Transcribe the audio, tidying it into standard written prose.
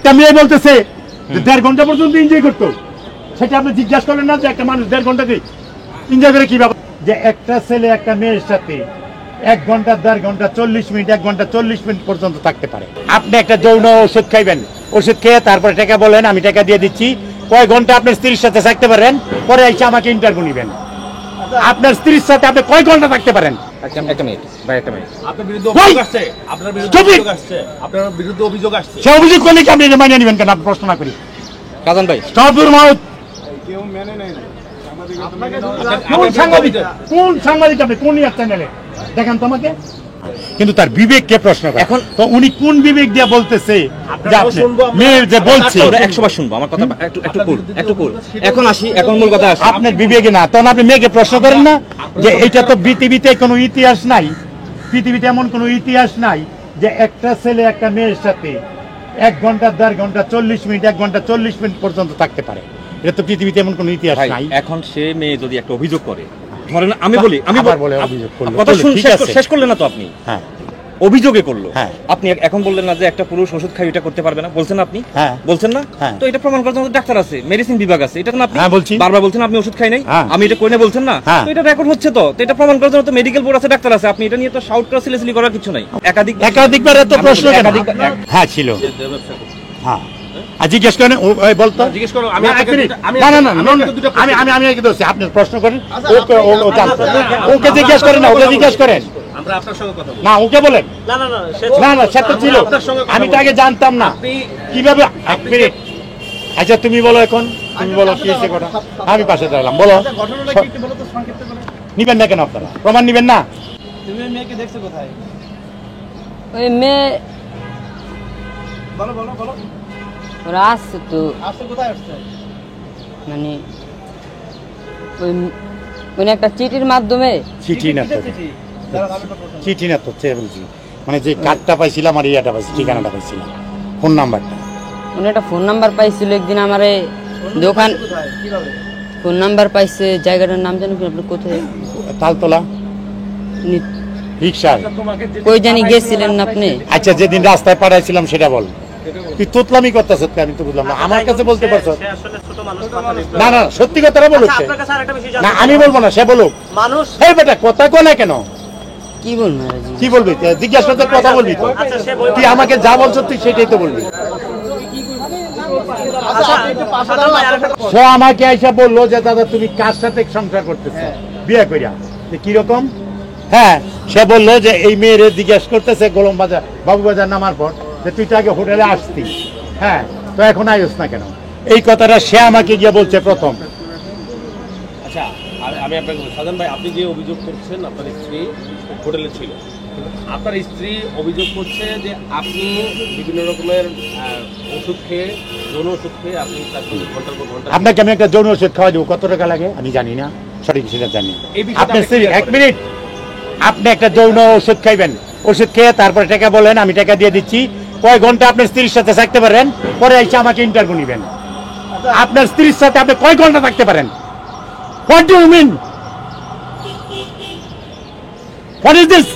একটা মেয়ে বলতেছে 1.5 ঘন্টা পর্যন্ত এনজয় করতো, সেটা আপনি জিজ্ঞাসা করলেন না যে একটা মানুষ 1.5 ঘন্টা এনজয় করে কি ব্যাপার? যে একটা ছেলে একটা মেয়ের সাথে 1 ঘন্টা 1.5 ঘন্টা 40 মিনিট 1 ঘন্টা 40 মিনিট পর্যন্ত থাকতে পারে। আপনি একটা যৌন ওষুধ খাইবেন, ওষুধ খেয়ে তারপরে টাকা বলেন আমি টাকা দিয়ে দিচ্ছি, কয় ঘন্টা আপনার স্ত্রীর সাথে থাকতে পারেন, পরে এসে আমাকে ইন্টারভিউ নিবেন। আপনার স্ত্রীর সাথে আপনি কয় ঘন্টা থাকতে পারেন? একটা মিনিট ভাই, একটা মিনিট। আপনার বিরুদ্ধে অভিযোগ আসছে, আপনার বিরুদ্ধে অভিযোগ আসছে, আপনার বিরুদ্ধে অভিযোগ আসছে। সে অভিযোগ করলে কি আপনি মানিয়ে নেবেন কেন? আপনি প্রশ্ন না করি কাজান ভাই, স্টপ ইউর মাউথ। কেউ মেনে নেয় না। কোন সাংবাদিক, কোন সাংবাদিক আপনি, কোন চ্যানেলে দেখেন তোমাকে? কিন্তু তার বিবেককে প্রশ্ন করে। এখন তো উনি কোন বিবেক দিয়ে বলতেছে যে আপনি মেয়ের যে বলছে? 100 বার শুনবো আমার কথা, একটু কুল। এখন আসি, এখন মূল কথা আসি। আপনার বিবেকে না, তখন আপনি মেয়েকে প্রশ্ন করেন না যে এটা তো পৃথিবীতে কোনো ইতিহাস নাই, পৃথিবীতে এমন কোনো ইতিহাস নাই যে একটা ছেলে একটা মেয়ের সাথে 1 ঘন্টা 1.5 ঘন্টা 40 মিনিট 1 ঘন্টা 40 মিনিট পর্যন্ত থাকতে পারে। এটা তো পৃথিবীতে এমন কোনো ইতিহাস নাই। এখন সে মেয়ে যদি একটা অভিযোগ করে, ধরেন আমি বলি, বলে অভিযোগ করলো, কথা শেষ করলেন না তো আপনি? হ্যাঁ, অভিযোগে করলো। হ্যাঁ, আপনি এখন বললেন না যে একটা পুরুষ ওষুধ খাই এটা করতে পারবে না, বলছেন আপনি? হ্যাঁ বলছেন না? হ্যাঁ। তো এটা প্রমাণ করার জন্য ডাক্তার আছে, মেডিসিন বিভাগ আছে, এটা না আপনি হ্যাঁ বলছি, বারবার বলছেন আপনি ওষুধ খাই নাই, হ্যাঁ। আমি এটা কই না বলছেন না? হ্যাঁ। তো এটা রেকর্ড হচ্ছে, তো এটা প্রমাণ করার জন্য তো মেডিকেল বোর্ড আছে, ডাক্তার আছে, আপনি এটা নিয়ে তো শাউট করা সিলেসিলি করার কিছু নাই। একাধিকবার এত প্রশ্ন কেন? হ্যাঁ ছিল, হ্যাঁ। জিজ্ঞেস করেন, বলতো জিজ্ঞেস করো। আমি আমি আপনি প্রশ্ন করেন, ওকে জিজ্ঞেস করেন না, ওকে জিজ্ঞেস করেন। আমরা আপনার সঙ্গে কথা বলবো না, ওকে বলেন। না সে তো ছিল, আমি তো আগে জানতাম না কিভাবে। 1 মিনিট, আচ্ছা তুমি বলো, এখন তুমি বলো কি হয়েছে কথা। আমি পাশে দাঁড়ালাম, বলো। নিবেন না কেন আপনারা? প্রমাণ নিবেন না? তুমি মেয়েকে দেখছো কোথায়? ওই মেয়ে বলো বলো বলো। ওরা আসছে তো, আসছে কোথায় আসছে? মানে ওই একটা চিঠির মাধ্যমে। চিঠি না তো, চিঠি না তো, বলছি মানে যে কার্ডটা পাইছিলাম আর ইয়াটা পাইছি, ঠিকানাটা পাইছিলাম, ফোন নাম্বারটা। উনি একটা ফোন নাম্বার পাইছিল একদিন আমারে দোকান, ফোন নাম্বার পাইছে, জায়গাটার নাম জানো কি আপনি? কোথায়? তালতলা রিক্সা। কই জানি গেছিলেন না আপনি? আচ্ছা, যেদিন রাস্তায় পাঠাইছিলাম সেটা বল। তুই তোতলামি করতেছ, আমি তো বুঝলাম না। আমার কাছে বলতে পারছো না? না সত্যি কথাটা বলুক। না আমি বলবো না, সে বলুক। মানুষ এই বেটা কথা কয় না কেন? কি বলবো? কি বলবি? জিজ্ঞাসা করতে কথা বলবি তো। তুই আমাকে যা বলছো তুই সেটাই তো বলবি। সে আমাকে আইসা বললো যে দাদা তুমি কার সাথে সংসার করতেছো বিয়ে কইরা, কিরকম? হ্যাঁ, সে বললো যে এই মেয়েরে জিজ্ঞাসা করতেছে গোলম বাজার, বাবু বাজার নামার পর, যে তুই তো আগে হোটেলে আসতি, হ্যাঁ তো এখন আইস না কেন? এই কথাটা সে আমাকে গিয়ে বলছে প্রথম। আচ্ছা, আমি আপনাকে সাজান ভাই, আপনি যে অভিযোগ করছেন আপনার স্ত্রী হোটেলে ছিল, আপনার স্ত্রী অভিযোগ করছে যে আপনি বিভিন্ন রকমের ওষুধ খেয়ে, যৌন ওষুধ খেয়ে আপনি তার সঙ্গে ঘন্টার পর ঘন্টা। আপনাকে আমি একটা যৌন ওষুধ খাওয়া দেবো, কত টাকা লাগে আমি জানি না, সঠিক সেটা জানি। আপনি 1 মিনিট, আপনি একটা যৌন ওষুধ খাইবেন, ওষুধ খেয়ে তারপরে টাকা বলেন আমি টাকা দিয়ে দিচ্ছি, কয় ঘন্টা আপনার স্ত্রীর সাথে থাকতে পারেন, পরে এসে আমাকে ইন্টারভিউ নিবেন। আপনার স্ত্রীর সাথে আপনি কয় ঘন্টা থাকতে পারেন? What do you mean? What is this?